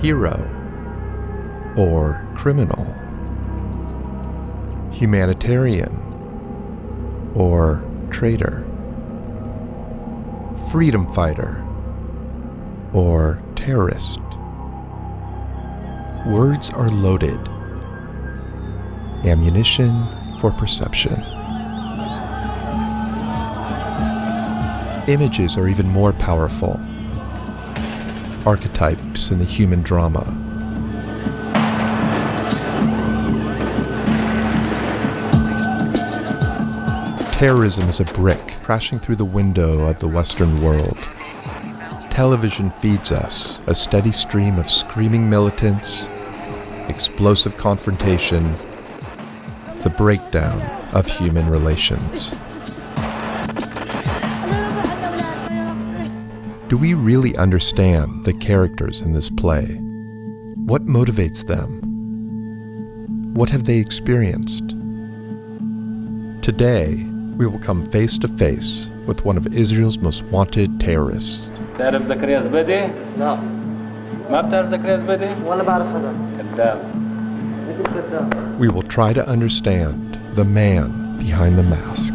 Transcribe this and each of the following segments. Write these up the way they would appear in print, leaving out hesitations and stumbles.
hero or criminal, humanitarian or traitor, freedom fighter or terrorist. Words are loaded, ammunition for perception. Images are even more powerful, archetypes in the human drama. Terrorism is a brick crashing through the window of the Western world. Television feeds us a steady stream of screaming militants, explosive confrontation, the breakdown of human relations. Do we really understand the characters in this play? What motivates them? What have they experienced? Today, we will come face to face with one of Israel's most wanted terrorists. تعرف زكريا زبيدي؟ لا. ما بتعرف زكريا زبيدي؟ ولا بعرف هذا. كذاب. We will try to understand the man behind the mask.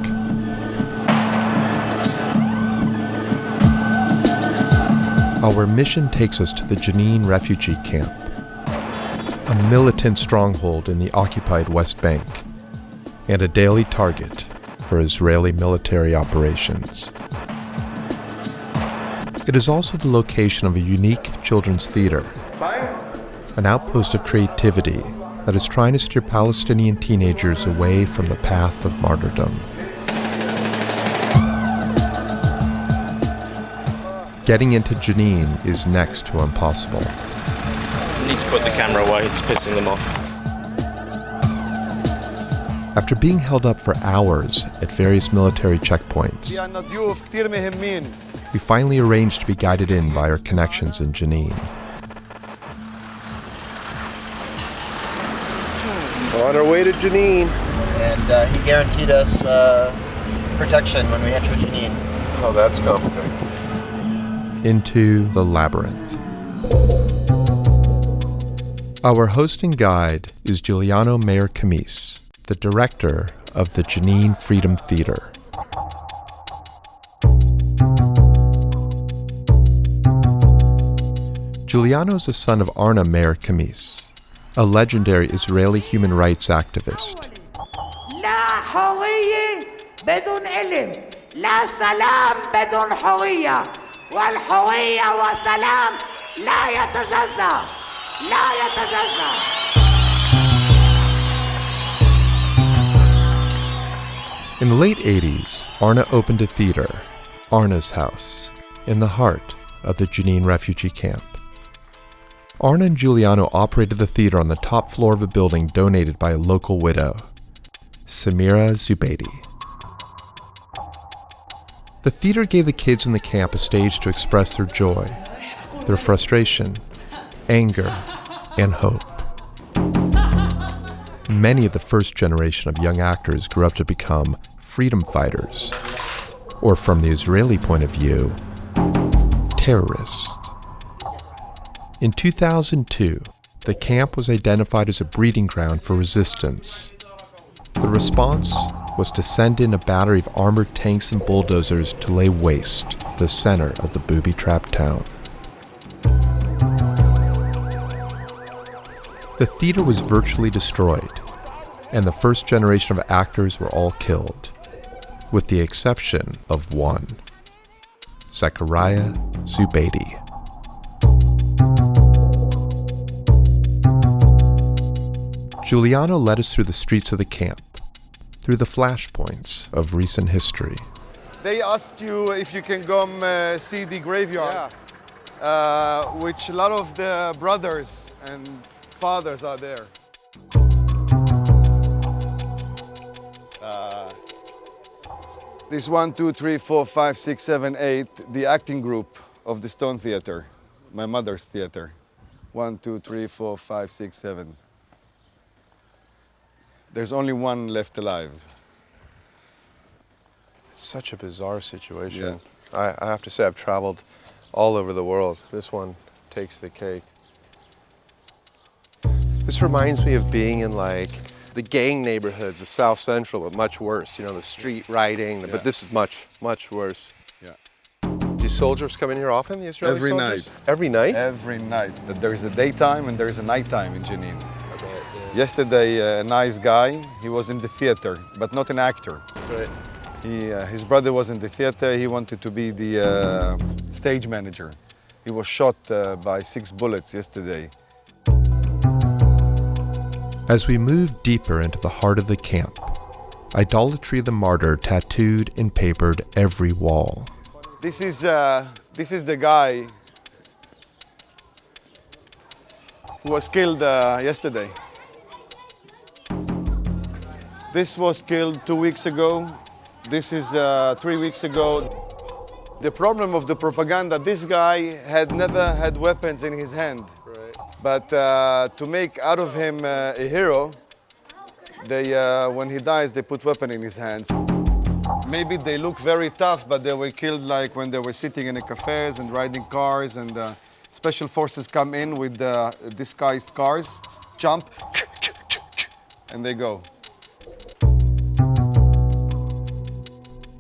Our mission takes us to the Jenin refugee camp, a militant stronghold in the occupied West Bank, and a daily target for Israeli military operations. It is also the location of a unique children's theater, an outpost of creativity that is trying to steer Palestinian teenagers away from the path of martyrdom. Getting into Jenin is next to impossible. You need to put the camera away, it's pissing them off. After being held up for hours at various military checkpoints, we finally arranged to be guided in by our connections in Jenin. On our way to Jenin. And he guaranteed us protection when we enter Jenin. Oh, that's comforting. Into the labyrinth. Our host and guide is Giuliano Mer-Khamis, the director of the Jenin Freedom Theater. Giuliano is the son of Arna Mer-Khamis, a legendary Israeli human rights activist. لا حرية بدون علم، لا سلام بدون حرية، والحرية والسلام لا يتجزأ، لا يتجزأ. In the late 80s, Arna opened a theater, Arna's House, in the heart of the Jenin refugee camp. Arna and Giuliano operated the theater on the top floor of a building donated by a local widow, Samira Zubeidi. The theater gave the kids in the camp a stage to express their joy, their frustration, anger, and hope. Many of the first generation of young actors grew up to become freedom fighters, or from the Israeli point of view, terrorists. In 2002, the camp was identified as a breeding ground for resistance. The response was to send in a battery of armored tanks and bulldozers to lay waste the center of the booby-trapped town. The theater was virtually destroyed, and the first generation of actors were all killed, with the exception of one, Zechariah Zubeidi. Giuliano led us through the streets of the camp, through the flashpoints of recent history. They asked you if you can go see the graveyard, which a lot of the brothers and fathers are there. This 1, 2, 3, 4, 5, 6, 7, 8, the acting group of the Stone Theater, my mother's theater. 1, 2, 3, 4, 5, 6, 7. There's only one left alive. It's such a bizarre situation. Yeah. I have to say, I've traveled all over the world. This one takes the cake. This reminds me of being in like the gang neighborhoods of South Central, but much worse. You know, the street rioting, but this is much, much worse. Yeah. Do soldiers come in here often, the Israeli Every soldiers? night. Every night? Every night. There's a daytime and there's a nighttime in Jenin. Yesterday, a nice guy, he was in the theater, but not an actor. Right. His brother was in the theater, he wanted to be the stage manager. He was shot by 6 bullets yesterday. As we move deeper into the heart of the camp, Idolatry the Martyr tattooed and papered every wall. This is the guy who was killed yesterday. This was killed 2 weeks ago. This is 3 weeks ago. The problem of the propaganda, this guy had never had weapons in his hand. Right. But to make out of him a hero, when he dies, they put weapon in his hands. Maybe they look very tough, but they were killed like when they were sitting in the cafes and riding cars, and special forces come in with disguised cars, jump, and they go.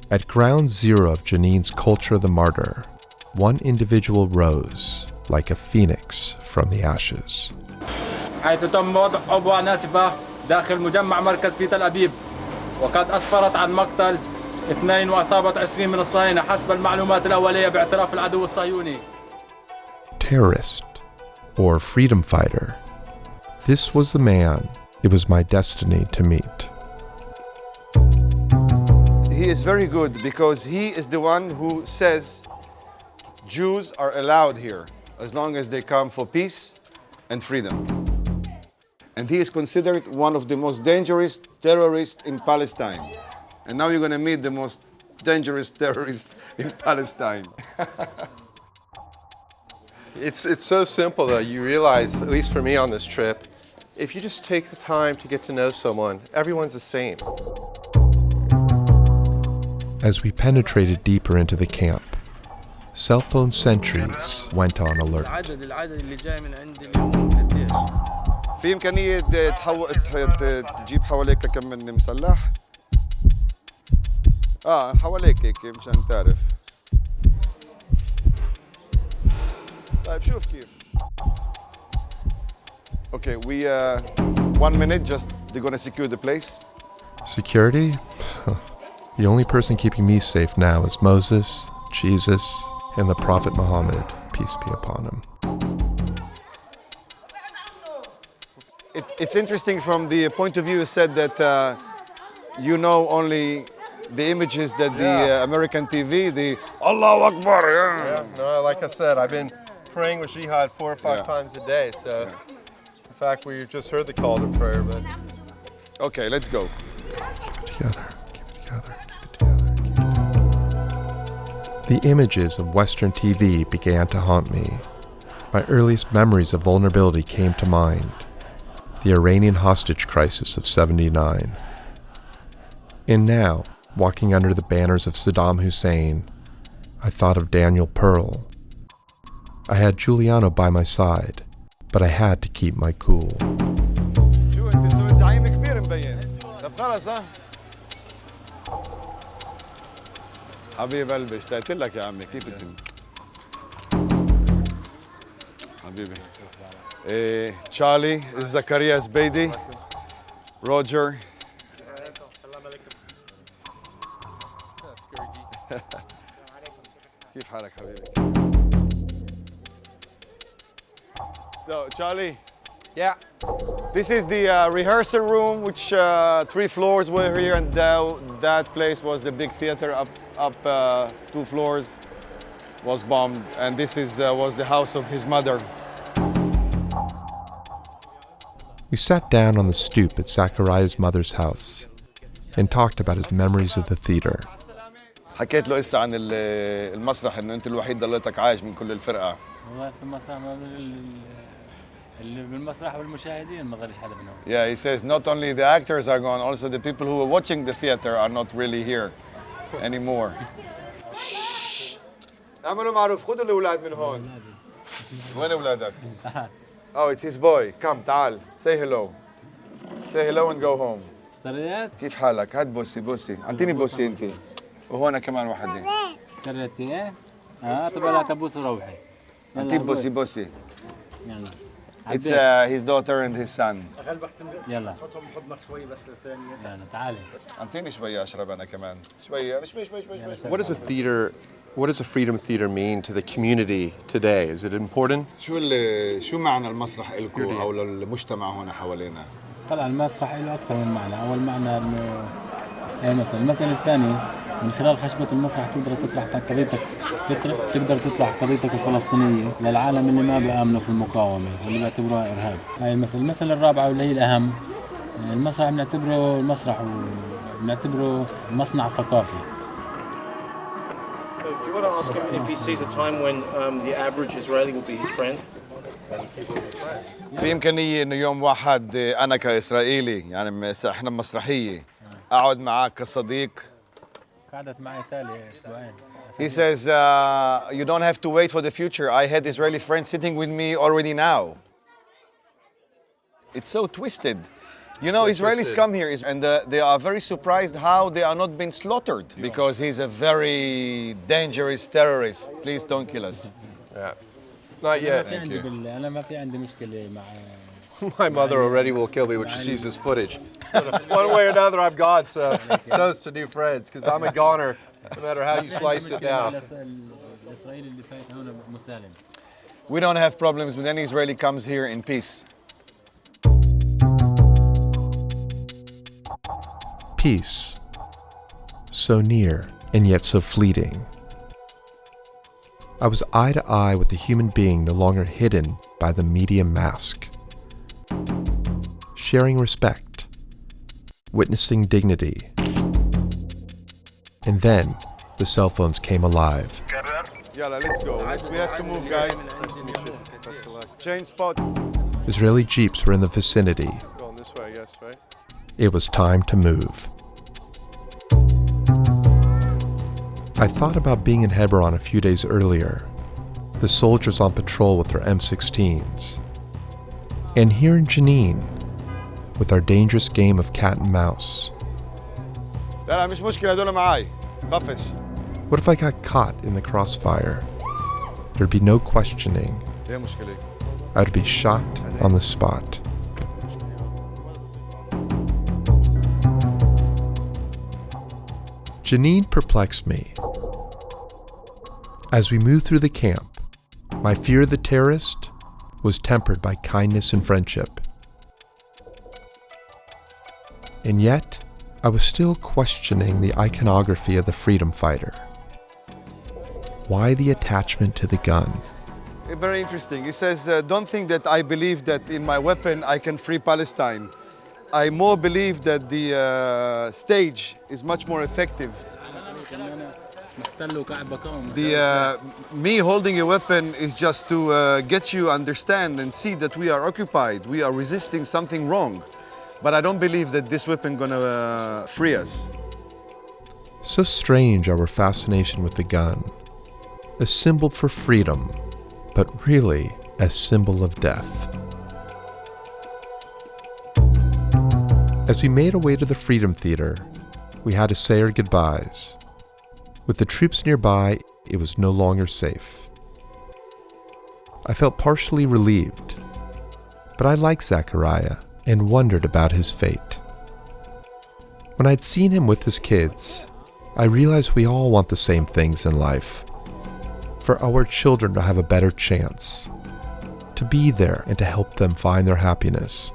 At ground zero of Jenin's culture of the martyr, one individual rose like a phoenix from the ashes. حيث تم وضع أبوة ناسفة داخل مجمع مركز في تل أبيب وقد أسفرت عن مقتل 2 وإصابة 20 من الصهاينة حسب المعلومات الأولية باعتراف العدو الصهيوني. Terrorist, or freedom fighter. This was the man it was my destiny to meet. He is very good because he is the one who says Jews are allowed here as long as they come for peace and freedom. And he is considered one of the most dangerous terrorists in Palestine. And now you're going to meet the most dangerous terrorist in Palestine. It's so simple though. You realize, at least for me on this trip, if you just take the time to get to know someone, everyone's the same. As we penetrated deeper into the camp, cell phone sentries went on alert. في إمكانية تجيب حواليك كم من مسلح؟ حواليك هيك مشان تعرف. طيب شوف كيف. Okay, we 1 minute, just they're gonna secure the place. Security? The only person keeping me safe now is Moses, Jesus, and the Prophet Muhammad, peace be upon him. It's interesting from the point of view, you said that you know only the images that the American TV, the Allahu Akbar. Yeah, no, like I said, I've been praying with jihad 4 or 5 times a day, so in fact we just heard the call to prayer, but... Okay, let's go. Together, keep it together, keep it together, keep it together. The images of Western TV began to haunt me. My earliest memories of vulnerability came to mind. The Iranian hostage crisis of '79. And now, walking under the banners of Saddam Hussein, I thought of Daniel Pearl. I had Giuliano by my side, but I had to keep my cool. شو انت صرت زعيم كبير مبين. طب خلص ها. حبيب قلبي اشتقت لك يا عمي كيف انت؟ حبيبي. Charlie, this is Zacharias Beidi, Roger. كيف حالك حبيبي؟ So Charlie. Yeah. This is the rehearsal room, which 3 floors were here, and that place was the big theater. Up 2 floors was bombed, and this was the house of his mother. We sat down on the stoop at Zachariah's mother's house and talked about his memories of the theater. حكيت له هسه عن المسرح انه انت الوحيد ضليتك عايش من كل الفرقه. والله في المسرح اللي بالمسرح والمشاهدين ما ضلش حدا منهم. Yeah, he says not only the actors are gone, also the people who were watching the theater are not really here anymore. اعملوا معروف خذوا الاولاد من هون. وين اولادك؟ Oh, it's his boy. Come, تعال. Say hello. Say hello and go home. اشتريت؟ كيف حالك؟ هات بوسي بوسي. أعطيني بوسي أنت. وهنا كمان واحدة. اشتريت ايه؟ طب لا تبوس وروحي. أعطيه بوسي بوسي. يلا. It's his daughter and his son. يلا. يلا تعالي. أعطيني شوية أشرب أنا كمان. شوية. مش. What does a theater, what does a freedom theater mean to the community today? Is it important? شو معنى المسرح لكم أو للمجتمع هنا حوالينا؟ طبعا المسرح له أكثر من معنى، أول معنى إنه المثل الثاني من خلال خشبة المسرح تقدر تطرح قضيتك، تقدر تطرح قضيتك الفلسطينية للعالم اللي ما بيآمنوا في المقاومة واللي بيعتبروها إرهاب. هاي المثل الرابعة واللي هي الأهم، المسرح بنعتبره مسرح وبنعتبره مصنع ثقافي. So do you want to ask him if he sees a time when the average Israeli will be his friend? في إمكانية إنه يوم واحد أنا كإسرائيلي يعني إحنا مسرحية أقعد معك كصديق. قعدت معي تالي أسبوعين. He says, you don't have to wait for the future. I had Israeli friends sitting with me already now. It's so twisted. You know, Israelis come here and they are very surprised how they are not being slaughtered because he's a very dangerous terrorist. Please don't kill us. Yeah. Not yet. Thank you. أنا ما في عندي مشكلة مع. My mother already will kill me when she sees this footage. One way or another, I'm gone, so toast to new friends, because I'm a goner, no matter how you slice it now. We don't have problems when any Israeli comes here in peace. Peace, so near and yet so fleeting. I was eye to eye with a human being no longer hidden by the media mask. Sharing respect, witnessing dignity. And then the cell phones came alive. Yalla, let's go. We have to move, guys. Change spot. Israeli jeeps were in the vicinity. Going this way, I guess, right? It was time to move. I thought about being in Hebron a few days earlier, the soldiers on patrol with their M16s. And here in Jenin, with our dangerous game of cat and mouse. لا مش مشكلة هدول معاي. خفش. What if I got caught in the crossfire? There'd be no questioning. إيه مشكلة؟ I'd be shot on the spot. Jenin perplexed me. As we moved through the camp, my fear of the terrorist was tempered by kindness and friendship. And yet, I was still questioning the iconography of the freedom fighter. Why the attachment to the gun? Very interesting. He says, don't think that I believe that in my weapon I can free Palestine. I more believe that the stage is much more effective. Me holding a weapon is just to get you understand and see that we are occupied. We are resisting something wrong. But I don't believe that this weapon gonna free us. So strange our fascination with the gun. A symbol for freedom, but really a symbol of death. As we made our way to the Freedom Theater, we had to say our goodbyes. With the troops nearby, it was no longer safe. I felt partially relieved, but I liked Zachariah and wondered about his fate. When I'd seen him with his kids, I realized we all want the same things in life. For our children to have a better chance, to be there and to help them find their happiness.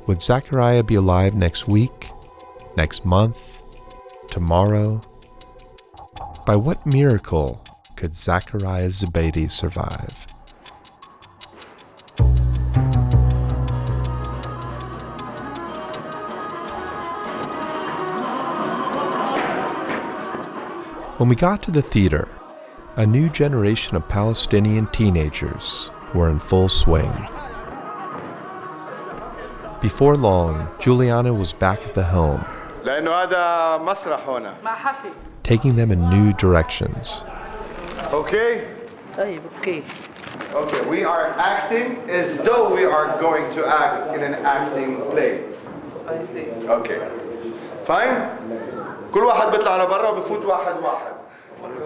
Would Zachariah be alive next week, next month, tomorrow? By what miracle could Zachariah Zubeidi survive? When we got to the theater, a new generation of Palestinian teenagers were in full swing. Before long, Juliana was back at the helm, taking them in new directions. Okay? Okay. Okay, we are acting as though we are going to act in an acting play. I see. Okay. Fine? كل واحد بيطلع لبرا وبفوت واحد.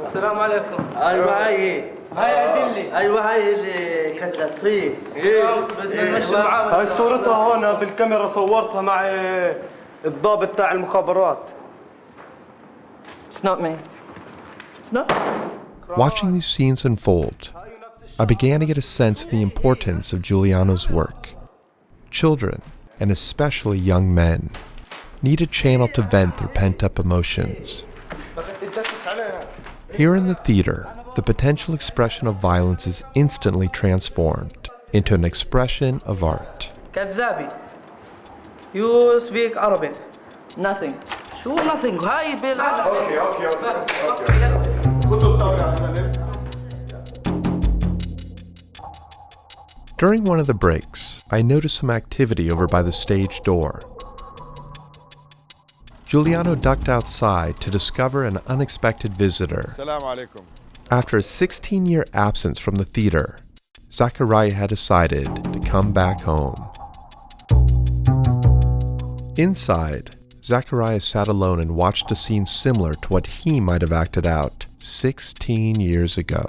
السلام عليكم. ايوه هاي أدلي. ايوه هاي اللي كتلت هي. بدنا نمشي معاه. هاي صورتها هون بالكاميرا صورتها مع الضابط تاع المخابرات. It's not me. It's not. Watching these scenes unfold, I began to get a sense of the importance of Giuliano's work. Children, and especially young men, need a channel to vent their pent-up emotions. Here in the theater, the potential expression of violence is instantly transformed into an expression of art. كذابي. You speak Arabic. Nothing. شو nothing? هاي بالعربي. Okay. During one of the breaks, I noticed some activity over by the stage door. Giuliano ducked outside to discover an unexpected visitor. Assalamu alaikum. After a 16-year absence from the theater, Zachariah had decided to come back home. Inside, Zachariah sat alone and watched a scene similar to what he might have acted out 16 years ago.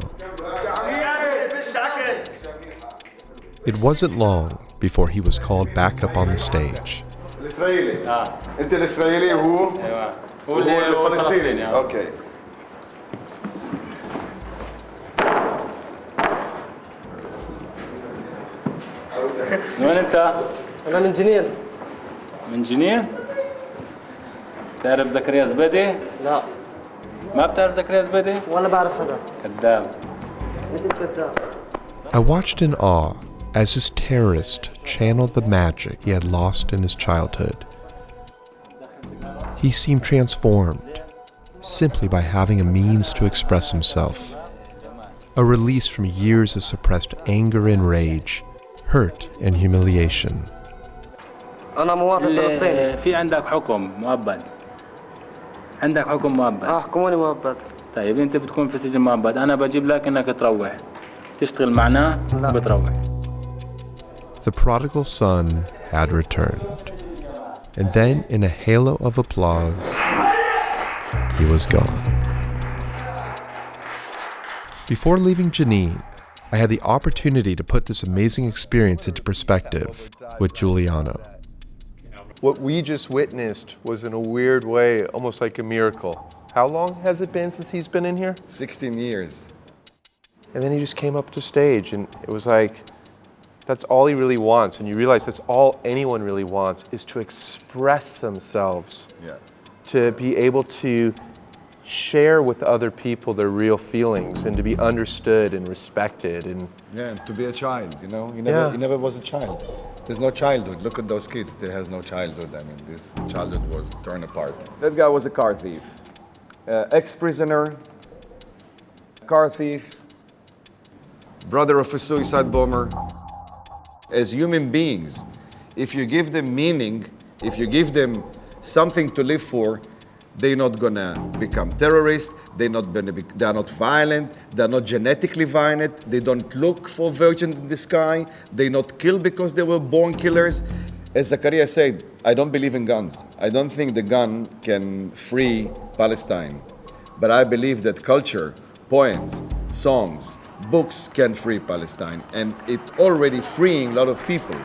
It wasn't long before he was called back up on the stage. الإسرائيلي. أنت الإسرائيلي وهو؟ أيوة. هو الفلسطيني. أوكي. من وين أنت؟ أنا من جنين. من جنين؟ تعرف زكريا زبيدي؟ لا ما بتعرف زكريا زبيدي؟ ولا بعرف هذا. كذاب. مثل كذاب. I watched in awe as this terrorist channeled the magic he had lost in his childhood. He seemed transformed simply by having a means to express himself, a release from years of suppressed anger and rage, hurt and humiliation. أنا مواطن فلسطيني. في عندك حكم مؤبد. عندك حكم مؤبد. حكموني مؤبد. طيب أنت بتكون في سجن مؤبد، أنا بجيب لك إنك تروح تشتغل معنا وبتروح. The prodigal son had returned, and then in a halo of applause, he was gone. Before leaving Jenin, I had the opportunity to put this amazing experience into perspective with Giuliano. What we just witnessed was, in a weird way, almost like a miracle. How long has it been since he's been in here? 16 years. And then he just came up to stage, and it was like, that's all he really wants. And you realize that's all anyone really wants, is to express themselves. Yeah. To be able to share with other people their real feelings and to be understood and respected. And Yeah, and to be a child, you know? Yeah. He never was a child. There's no childhood. Look at those kids. There has no childhood. I mean, this childhood was torn apart. That guy was a car thief. Ex-prisoner, car thief, brother of a suicide bomber. As human beings, if you give them meaning, if you give them something to live for, they're not gonna become terrorists, they're not violent, they're not genetically violent, they don't look for virgin in the sky, they're not killed because they were born killers. As Zakaria said, I don't believe in guns. I don't think the gun can free Palestine. But I believe that culture, poems, songs, books can free Palestine, and it's already freeing a lot of people.